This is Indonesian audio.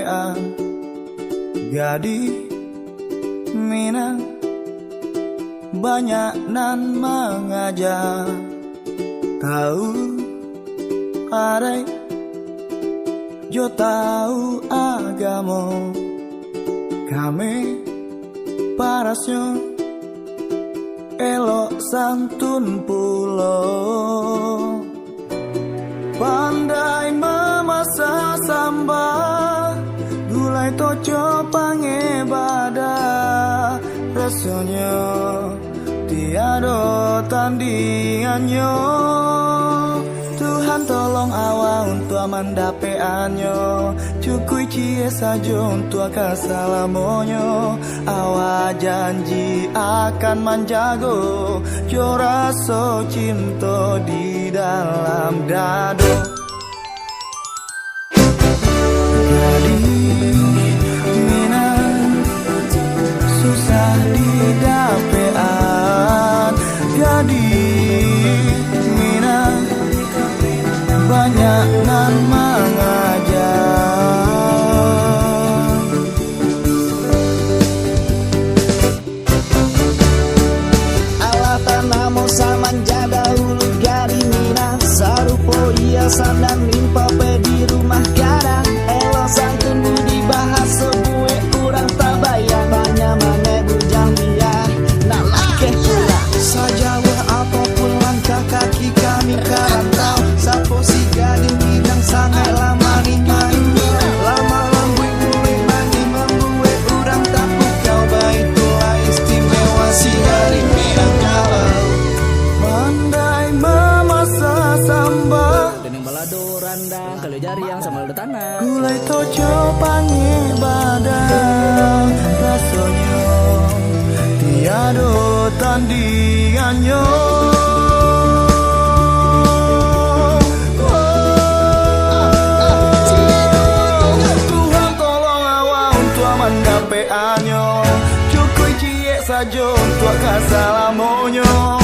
dapean Gadi Minang banyak nan mengajar tahu arek jo tahu agamo kami parasyo elok santun pulo pandai memasak sambal gulai toco pangebadah rasanya tiada tandingannya Tuhan tolong awak untuk mendapeannya Cukui cie saja untuk kesalamonyo Awak janji akan menjago Jo rasa cinta di dalam dado Gadis Minang susah didapean Gadis Minang banyak nan mengajar Alatan namo saman jada hulu Gadi Minang sarupo hiasan dan limpa di rumah gara elo santun budi bahasa gue kurang tabayang banyak mana bujang biar nak lakeh pula sajawa apapun langkah kaki kami karantau sapo si Gadi Minang sangat lama rimani lama lambui mulai mandi membuat orang takut kau baik tua istimewa si Gadi Minang kalau pandai memasak sambal Deneng balado randang kalau jari yang sama ada tanah gulai toco pangebadah rasanya tiada tandingannya Tuhan tolong awak untuk mendapeannya Cukui cie saja untuk kesalamonyo